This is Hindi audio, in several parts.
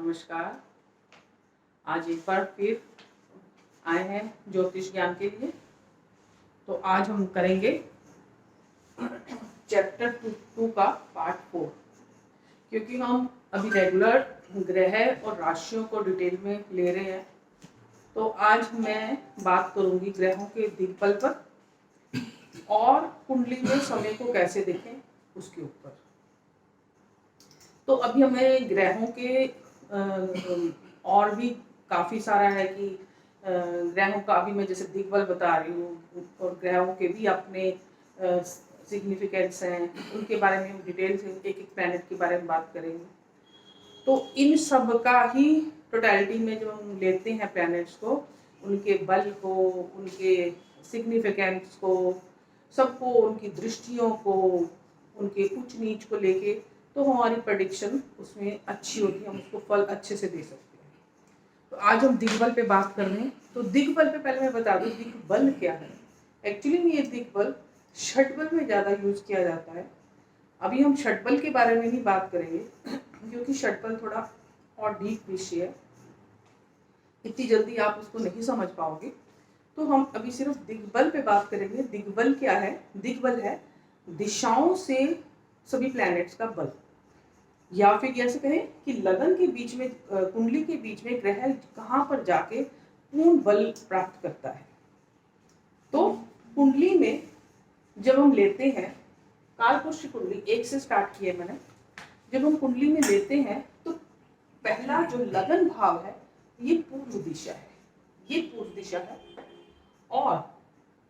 नमस्कार। आज एक बार फिर आए हैं ज्योतिष ज्ञान के लिए। तो आज हम करेंगे चैप्टर टू का पार्ट 4, क्योंकि हम अभी रेगुलर ग्रह और राशियों को डिटेल में ले रहे हैं। तो आज मैं बात करूंगी ग्रहों के दिक्पल पर और कुंडली में समय को कैसे देखें उसके ऊपर। तो अभी हमें ग्रहों के और भी काफ़ी सारा है कि ग्रहों का अभी मैं जैसे दिग्बल बता रही हूँ और ग्रहों के भी अपने सिग्निफिकेंस हैं, उनके बारे में हम डिटेल से एक एक प्लैनेट के बारे में बात करेंगे। तो इन सब का ही टोटलिटी में जब हम लेते हैं प्लैनेट्स को, उनके बल को, उनके सिग्निफिकेंस को, सबको, उनकी दृष्टियों को, उनके उच्च नीच को लेके, तो हमारी प्रेडिक्शन उसमें अच्छी होती है, हम उसको फल अच्छे से दे सकते हैं। तो आज हम दिग्बल पे बात कर रहे हैं। तो दिग्बल पे पहले मैं बता दूं दिग्बल क्या है। एक्चुअली में ये दिग्बल षटबल में ज़्यादा यूज किया जाता है। अभी हम षटबल के बारे में नहीं बात करेंगे क्योंकि षटबल थोड़ा और डीप विषय है, इतनी जल्दी आप उसको नहीं समझ पाओगे। तो हम अभी सिर्फ दिग्बल पे बात करेंगे। दिग्बल क्या है? दिग्बल है दिशाओं से सभी प्लैनेट्स का बल, या फिर ऐसे कहें कि लगन के बीच में, कुंडली के बीच में ग्रह कहाँ पर जाके पूर्ण बल प्राप्त करता है। तो कुंडली में जब हम लेते हैं कालपुरुष कुंडली, एक से स्टार्ट किए मैंने, जब हम कुंडली में लेते हैं तो पहला जो लगन भाव है ये पूर्व दिशा है, ये पूर्व दिशा है। और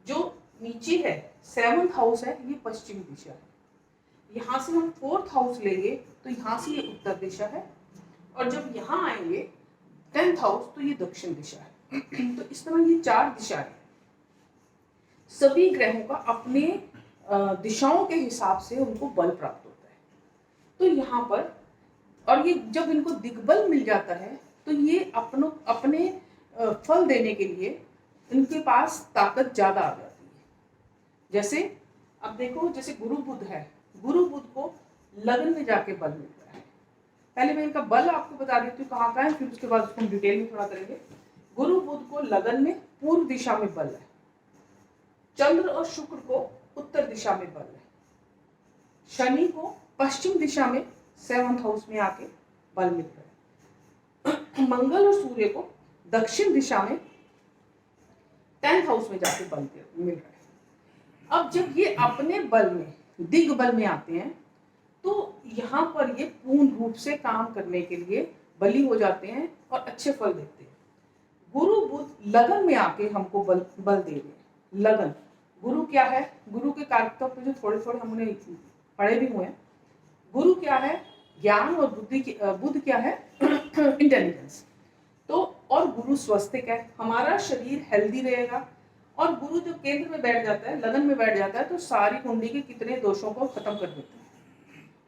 जो नीचे है 7th हाउस है, ये पश्चिम दिशा है। यहाँ से हम 4th हाउस लेंगे तो यहाँ से ये उत्तर दिशा है, और जब यहाँ आएंगे 10th हाउस तो ये दक्षिण दिशा है। तो इस तरह ये 4 दिशाएं, सभी ग्रहों का अपने दिशाओं के हिसाब से उनको बल प्राप्त होता है। तो यहाँ पर, और ये जब इनको दिग्बल मिल जाता है तो ये अपने फल देने के लिए इनके पास ताकत ज्यादा आ जाती है। जैसे अब देखो, जैसे गुरु बुध है, गुरु बुध को लगन में जाके बल मिलता है। पहले मैं इनका बल आपको बता देती हूँ कहाँ का है, फिर उसके बाद उसको हम डिटेल में थोड़ा करेंगे। गुरु बुध को लगन में पूर्व दिशा में बल है, चंद्र और शुक्र को उत्तर दिशा में बल है, शनि को पश्चिम दिशा में 7th हाउस में आके बल मिल रहा है, मंगल और सूर्य को दक्षिण दिशा में 10th हाउस में जाके बल मिल रहा है। अब जब ये अपने बल में, दिग्बल में आते हैं तो यहाँ पर ये पूर्ण रूप से काम करने के लिए बली हो जाते हैं और अच्छे फल देते हैं। गुरु बुध लगन में आके हमको बल दे रहे हैं। लगन, गुरु क्या है? गुरु के कारकत्व पे जो थोड़े थोड़े हमने पढ़े भी हुए हैं। गुरु क्या है? ज्ञान, और बुद्ध क्या है? इंटेलिजेंस। तो और गुरु स्वस्थिक है, हमारा शरीर हेल्दी रहेगा। और गुरु जब केंद्र में बैठ जाता है, लगन में बैठ जाता है, तो सारी कुंडली के कितने दोषों को खत्म कर देता है।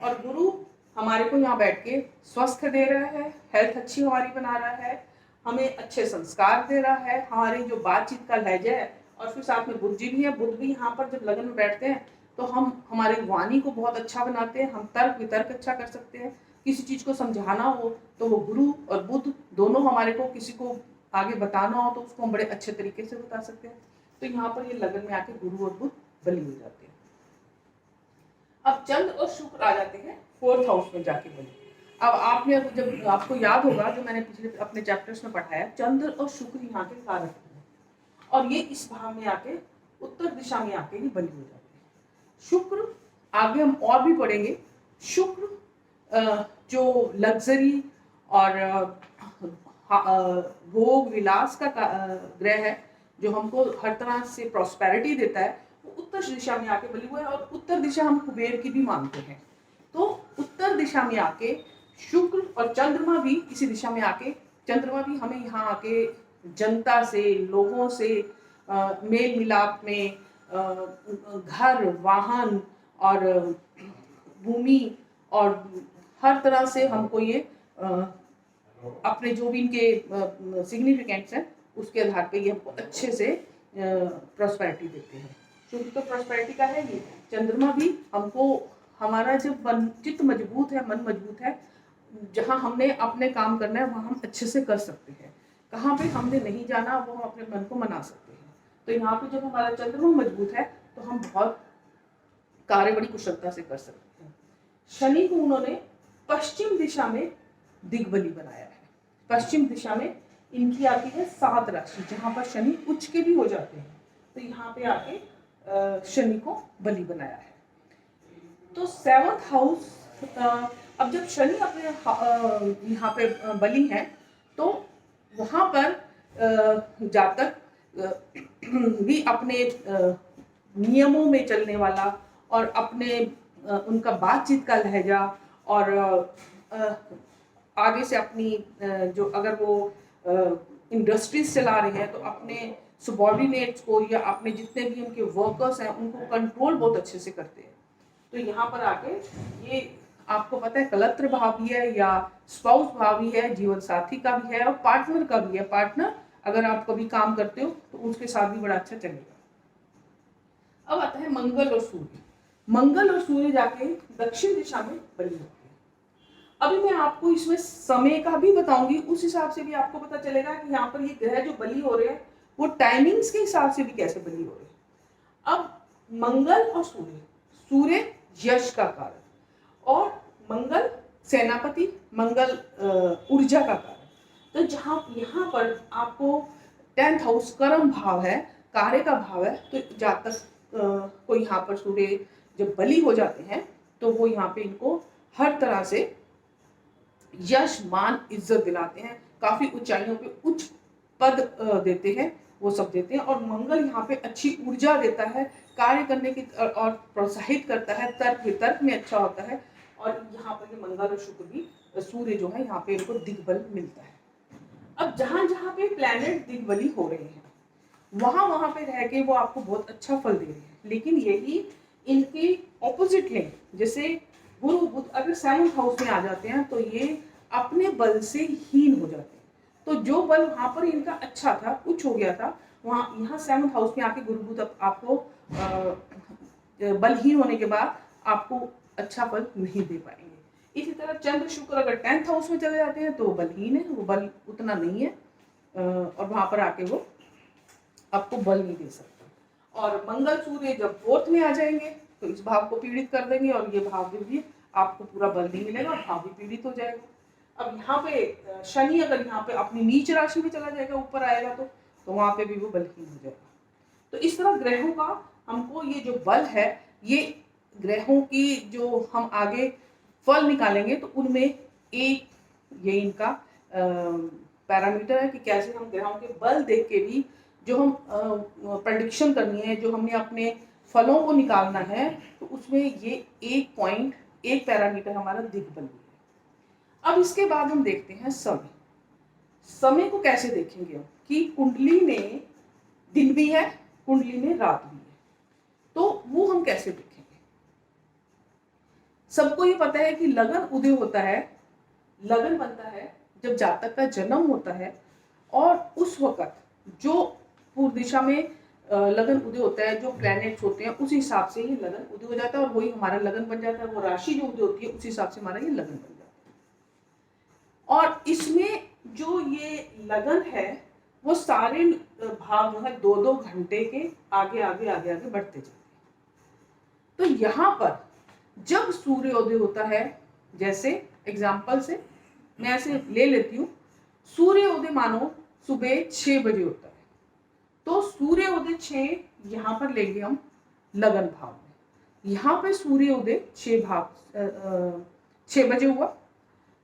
और गुरु हमारे को यहाँ बैठ के स्वस्थ दे रहा है, हेल्थ अच्छी हमारी बना रहा है, हमें अच्छे संस्कार दे रहा है, हमारी जो बातचीत का लहजा है, और फिर साथ में बुद्ध जी भी है। बुद्ध भी यहाँ पर जब लगन में बैठते हैं तो हम हमारे वाणी को बहुत अच्छा बनाते हैं, हम तर्क वितर्क अच्छा कर सकते हैं। किसी चीज को समझाना हो तो वो गुरु और बुद्ध दोनों हमारे को, किसी को आगे बताना हो तो उसको हम बड़े अच्छे तरीके से बता सकते हैं। तो यहाँ पर ये लगन में आके गुरु और बुद्ध बली हो जाते हैं। अब चंद्र और शुक्र आ जाते हैं 4th हाउस में जाके बली। अब आपने, जब आपको याद होगा जो मैंने पिछले अपने चैप्टर्स में पढ़ाया, चंद्र और शुक्र यहाँ के कारक हैं, और ये इस भाव में आके उत्तर दिशा में आके ही बली हो जाते हैं। शुक्र आगे हम और भी पढ़ेंगे। शुक्र जो लग्जरी और भोग विलास का ग्रह है, जो हमको हर तरह से प्रॉस्पेरिटी देता है, वो उत्तर दिशा में आके बली हुआ है। और उत्तर दिशा हम कुबेर की भी मानते हैं। तो उत्तर दिशा में आके शुक्र, और चंद्रमा भी इसी दिशा में आके, चंद्रमा भी हमें यहाँ आके जनता से, लोगों से मेल मिलाप में, घर, वाहन और भूमि और हर तरह से हमको ये अपने जो भी इनके सिग्निफिकेंट्स हैं उसके आधार पे ये हमको अच्छे से प्रॉस्पेरिटी देते हैं। शुक्र तो प्रॉस्पेरिटी का है ही, चंद्रमा भी हमको, हमारा जब चित्त मजबूत है, मन मजबूत है, जहाँ हमने अपने काम करना है वहाँ हम अच्छे से कर सकते हैं, कहाँ पे हमने नहीं जाना वो हम अपने मन को मना सकते हैं। तो यहाँ पे जब हमारा चंद्रमा मजबूत है तो हम बहुत कार्य बड़ी कुशलता से कर सकते हैं। शनि को उन्होंने पश्चिम दिशा में दिग्बली बनाया है। पश्चिम दिशा में इनकी आती है 7 राशि, जहां पर शनि उच्च के भी हो जाते हैं। तो यहाँ पे आके शनि को बलि बनाया है। तो 7th हाउस, अब जब शनि अपने यहाँ पे बलि है तो वहां पर जातक भी अपने नियमों में चलने वाला और अपने उनका बातचीत का लहजा और आगे से अपनी जो अगर वो इंडस्ट्रीज चला रहे हैं तो अपने सबॉर्डिनेट्स को या अपने जितने भी उनके वर्कर्स हैं उनको कंट्रोल बहुत अच्छे से करते हैं। तो यहाँ पर आके ये आपको पता है कलत्र भाव भी है या स्पाउस भाव भी है, जीवन साथी का भी है और पार्टनर का भी है। पार्टनर अगर आप कभी काम करते हो तो उसके साथ भी बड़ा अच्छा चलेगा। अब आता है मंगल और सूर्य। मंगल और सूर्य जाके दक्षिण दिशा में बलि होते हैं। अभी मैं आपको इसमें समय का भी बताऊंगी, उस हिसाब से भी आपको पता चलेगा कि यहाँ पर ये ग्रह जो बलि हो रहे हैं वो टाइमिंग्स के हिसाब से भी कैसे बलि हो रहे हैं। अब मंगल और सूर्य, सूर्य यश का कारक और मंगल सेनापति, मंगल ऊर्जा का कारक। तो जहां यहाँ पर आपको 10th हाउस कर्म भाव है, कार्य का भाव है, तो जातक को यहाँ पर सूर्य जब बलि हो जाते हैं तो वो यहाँ पे इनको हर तरह से यश मान इज्जत दिलाते हैं, काफी ऊंचाइयों पे उच्च पद देते हैं, वो सब देते हैं। और मंगल यहाँ पे अच्छी ऊर्जा देता है, कार्य करने की और प्रोत्साहित करता है, तर्क वितर्क में अच्छा होता है। और यहाँ पर ये मंगल और शुक्र भी, सूर्य जो है यहाँ पे इनको दिग्बल मिलता है। अब जहां जहां पे प्लैनेट दिग्बली हो रहे हैं वहां वहां पे रह के वो आपको बहुत अच्छा फल दे रहे हैं, लेकिन यही इनके ऑपोजिट हैं। जैसे गुरु बुध अगर 7th हाउस में आ जाते हैं तो ये अपने बल से हीन हो जाते हैं। तो जो बल वहां पर इनका अच्छा था, उच्च हो गया था, वहां यहाँ 7th हाउस में आके गुरु बुध आपको बलहीन होने के बाद आपको अच्छा फल नहीं दे पाएंगे। इसी तरह चंद्र शुक्र अगर 10th हाउस में चले जाते हैं तो वो बलहीन है, वो बल उतना नहीं है और वहां पर आके वो आपको बल नहीं दे सकते। और मंगल सूर्य जब 4th में आ जाएंगे तो इस भाव को पीड़ित कर देंगे और ये भाव भी आपको पूरा बल नहीं मिलेगा, भाव भी पीड़ित हो जाएगा। अब यहाँ पे शनि अगर यहाँ पे अपनी नीच राशि में चला जाएगा, ऊपर आएगा तो वहां पे भी वो बलहीन हो जाएगा। तो इस तरह ग्रहों का हमको ये जो बल है, ये ग्रहों की जो हम आगे फल निकालेंगे तो उनमें एक ये इनका पैरामीटर है कि कैसे हम ग्रहों के बल देख के भी जो हम प्रेडिक्शन करनी है, जो हमने अपने फलों को निकालना है, तो उसमें ये एक पॉइंट, एक पैरामीटर हमारा दिग्बल भी है। अब इसके बाद हम देखते हैं समय। समय को कैसे देखेंगे हम कि कुंडली में दिन भी है, कुंडली में रात भी है, तो वो हम कैसे देखेंगे। सबको ये पता है कि लगन उदय होता है, लगन बनता है जब जातक का जन्म होता है और उस वक्त जो पूर्व दिशा में लगन उदय होता है, जो प्लैनेट्स होते हैं उस हिसाब से ही लगन उदय हो जाता है और वही हमारा लगन बन जाता है। वो राशि जो उदय होती है उस हिसाब से हमारा ये लगन बन जाता है। और इसमें जो ये लगन है वो सारे भाव जो है 2-2 घंटे के आगे आगे आगे आगे बढ़ते जाते हैं। तो यहाँ पर जब सूर्योदय होता है, जैसे एग्जाम्पल से मैं ऐसे ले लेती हूँ, सूर्योदय मानो सुबह 6 बजे होता है, तो सूर्योदय 6 यहाँ पर लेंगे हम लगन भाव में। यहाँ पे सूर्योदय 6 बजे हुआ।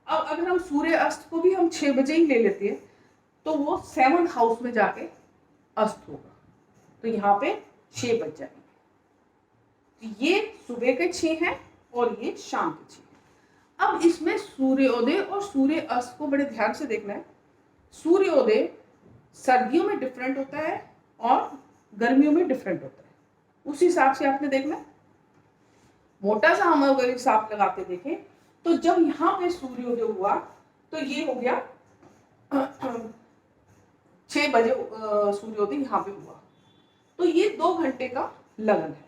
अब अगर हम सूर्य अस्त को भी हम 6 बजे ही ले लेते हैं तो वो 7th हाउस में जाके अस्त होगा, तो यहाँ पे 6 बज जाएंगे। तो ये सुबह के 6 हैं और ये शाम के 6 हैं। अब इसमें सूर्योदय और सूर्य अस्त को बड़े ध्यान से देखना है। सूर्योदय सर्दियों में डिफरेंट होता है और गर्मियों में डिफरेंट होता है, उस हिसाब से आपने देखना है। मोटा सा हम अगर हिसाब लगाते देखें तो जब यहाँ पे सूर्योदय हुआ तो ये हो गया 6 बजे सूर्योदय यहाँ पे हुआ, तो ये 2 घंटे का लगन है।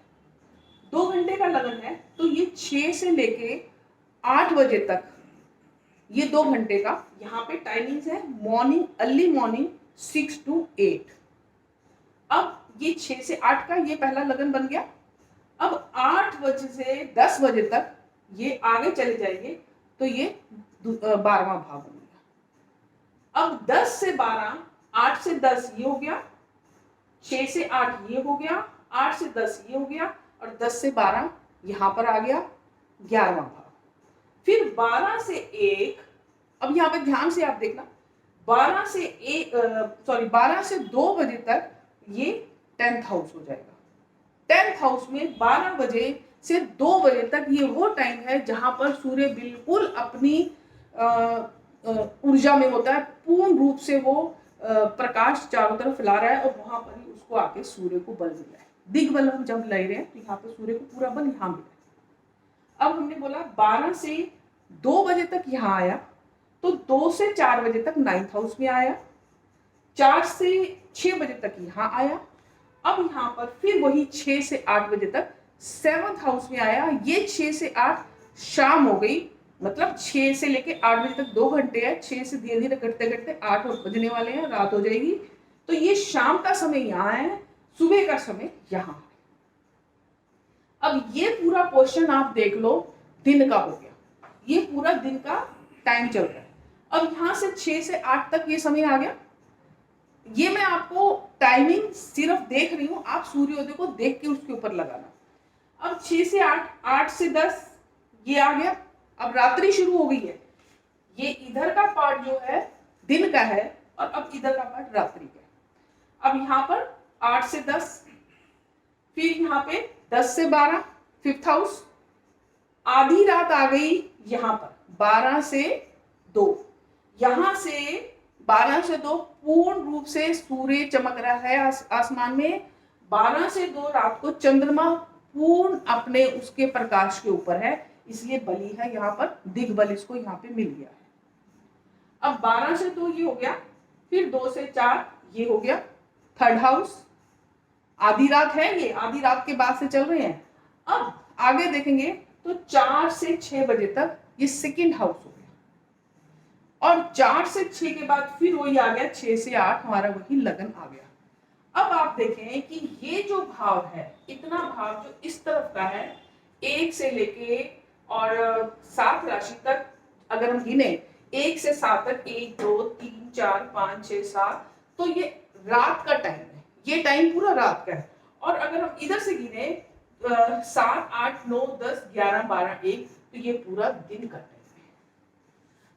2 घंटे का लगन है तो ये 6 से लेके 8 बजे तक ये 2 घंटे का यहाँ पे टाइमिंग्स है मॉर्निंग, अर्ली मॉर्निंग 6 to 8। अब ये 6 से 8 का ये पहला लगन बन गया। अब 8 बजे से 10 बजे तक ये आगे चले जाएंगे तो ये 12वां भाव बन गया। अब 10 से 12, 8 से 10 ये हो गया, 6 से 8 ये हो गया, 8 से 10 ये हो गया और 10 से 12 यहां पर आ गया 11वां भाव। फिर 12 से 1, अब यहां पे ध्यान से आप देखना, 12 से 2 बजे तक ये 10th हाउस हो जाएगा। 10th हाउस में 12 बजे से 2 बजे तक ये वो टाइम है जहां पर सूर्य बिल्कुल अपनी ऊर्जा में होता है, पूर्ण रूप से वो प्रकाश चारों तरफ फैला रहा है और वहां पर ही उसको आके सूर्य को बल मिला है। दिग्बल हम जब ले रहे हैं तो यहाँ पर सूर्य को पूरा बल यहाँ मिला है। अब हमने बोला 12 से 2 बजे तक यहाँ आया तो 2 से 4 बजे तक 9th हाउस में आया, 4 से 6 बजे तक यहाँ आया। अब यहाँ पर फिर वही 6 से 8 बजे तक 7th हाउस में आया। ये 6 से 8 शाम हो गई, मतलब 6 से लेके 8 बजे तक 2 घंटे है। 6 से धीरे धीरे करते करते 8 बजने वाले हैं, रात हो जाएगी। तो ये शाम का समय यहाँ है, सुबह का समय यहाँ है। अब ये पूरा पोर्शन आप देख लो, दिन का हो गया, ये पूरा दिन का टाइम चल रहा है। अब यहाँ से 6 से 8 तक ये समय आ गया। ये मैं आपको टाइमिंग सिर्फ देख रही हूं, आप सूर्योदय को देख के उसके ऊपर लगाना। अब 6 से 8, 8 से 10 ये आ गया। अब रात्रि शुरू हो गई है। ये इधर का पार्ट जो है दिन का है और अब इधर का पार्ट रात्रि का है। अब यहाँ पर 8 से 10, फिर यहाँ पे 10 से 12 5th हाउस, आधी रात आ गई यहाँ पर 12 से 2। यहां से 12 से 2 पूर्ण रूप से सूर्य चमक रहा है आसमान में। 12 से 2 रात को चंद्रमा पूर्ण अपने उसके प्रकाश के ऊपर है, इसलिए बलि है यहाँ पर, दिग्बल इसको यहाँ पे मिल गया है। अब 12 से 2 ये हो गया, फिर 2 से 4 ये हो गया 3rd हाउस। आधी रात है, ये आधी रात के बाद से चल रहे हैं। अब आगे देखेंगे तो 4 से 6 बजे तक ये 2nd हाउस हो गया और 4 से 6 के बाद फिर वही आ गया 6 से 8, हमारा वही लगन आ गया। अब आप देखें कि ये जो भाव है, इतना भाव जो इस तरफ का है, 1 से लेके और 7 राशि तक अगर हम गिने 1 से 7 तक, 1 2 3 4 5 6 7, तो ये रात का टाइम है, ये टाइम पूरा रात का है। और अगर हम इधर से गिने 7 8 9 10 11 12 1, तो ये पूरा दिन का टाइम है।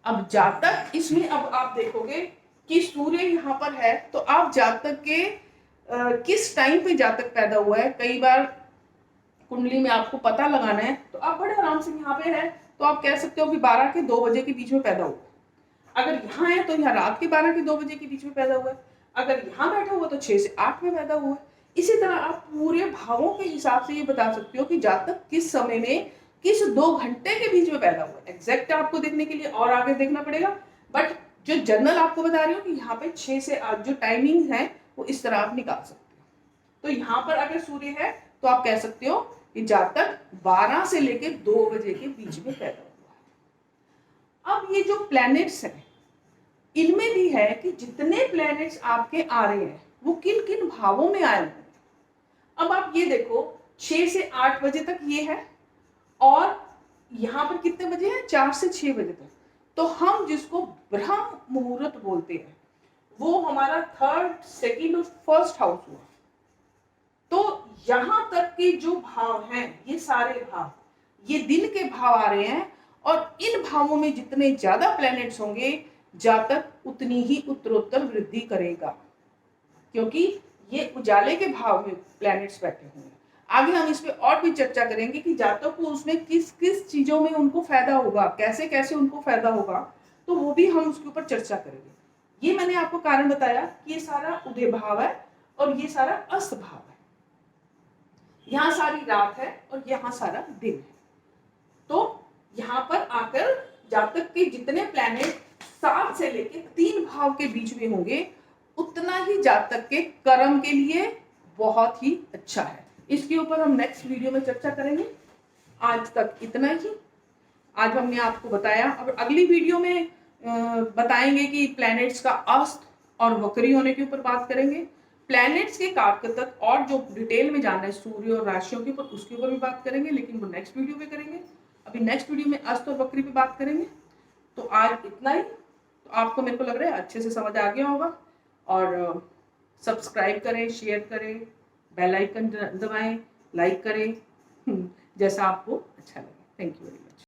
अब जातक इसमें, अब आप देखोगे कि सूर्य यहाँ पर है तो आप जातक के किस टाइम पे जातक पैदा हुआ है, कई बार कुंडली में आपको पता लगाना है तो आप बड़े आराम से यहाँ पे है तो आप कह सकते हो कि 12 के 2 बजे के बीच में पैदा हुआ। अगर यहाँ है तो यहाँ रात के 12 के 2 बजे के बीच में पैदा हुआ है। अगर यहाँ बैठा हुआ तो 6 से 8 में पैदा हुआ है। इसी तरह आप पूरे भावों के हिसाब से ये बता सकते हो कि जातक किस समय में, किस 2 घंटे के बीच में पैदा हुआ। एग्जैक्ट आपको देखने के लिए और आगे देखना पड़ेगा, बट जो जनरल आपको बता रही हूँ कि यहाँ पे 6 से 8 जो टाइमिंग है वो इस तरह आप निकाल सकते हो। तो यहाँ पर अगर सूर्य है तो आप कह सकते हो कि जातक 12 से लेकर 2 बजे के बीच में पैदा हुआ है। अब ये जो प्लैनेट्स हैं, इनमें भी है कि जितने प्लैनेट्स आपके आ रहे हैं वो किन किन भावों में आए हैं। अब आप ये देखो 6 से 8 बजे तक ये है और यहाँ पर कितने बजे हैं, 4 से 6 बजे तक। तो हम जिसको ब्रह्म मुहूर्त बोलते हैं वो हमारा 3rd 2nd और 1st हाउस हुआ। तो यहां तक के जो भाव हैं, ये सारे भाव, ये दिन के भाव आ रहे हैं और इन भावों में जितने ज्यादा प्लैनेट्स होंगे जातक उतनी ही उत्तरोत्तर वृद्धि करेगा, क्योंकि ये उजाले के भाव में प्लैनेट्स बैठे हुए हैं। आगे हम इस पे और भी चर्चा करेंगे कि जातक को उसमें किस किस चीजों में उनको फायदा होगा, कैसे कैसे उनको फायदा होगा, तो वो भी हम उसके ऊपर चर्चा करेंगे। ये मैंने आपको कारण बताया कि ये सारा उदय भाव है और ये सारा अस्त भाव है। यहाँ सारी रात है और यहाँ सारा दिन है। तो यहाँ पर आकर जातक के जितने प्लैनेट 7 से लेके 3 भाव के बीच में होंगे उतना ही जातक के कर्म के लिए बहुत ही अच्छा है। इसके ऊपर हम नेक्स्ट वीडियो में चर्चा करेंगे। आज तक इतना ही। आज हमने आपको बताया। अब अगली वीडियो में बताएंगे कि प्लैनेट्स का अस्त और वक्री होने के ऊपर बात करेंगे, प्लैनेट्स के कारकतक और जो डिटेल में जानना है सूर्य और राशियों के ऊपर, उसके ऊपर भी बात करेंगे, लेकिन वो नेक्स्ट वीडियो में करेंगे। अभी नेक्स्ट वीडियो में अस्त और वक्री पे बात करेंगे। तो आज इतना ही। तो आपको, मेरे को लग रहा है, अच्छे से समझ आ गया होगा। और सब्सक्राइब करें, शेयर करें, बेल आइकन दबाएं, लाइक करें, जैसा आपको अच्छा लगे। Thank you very much.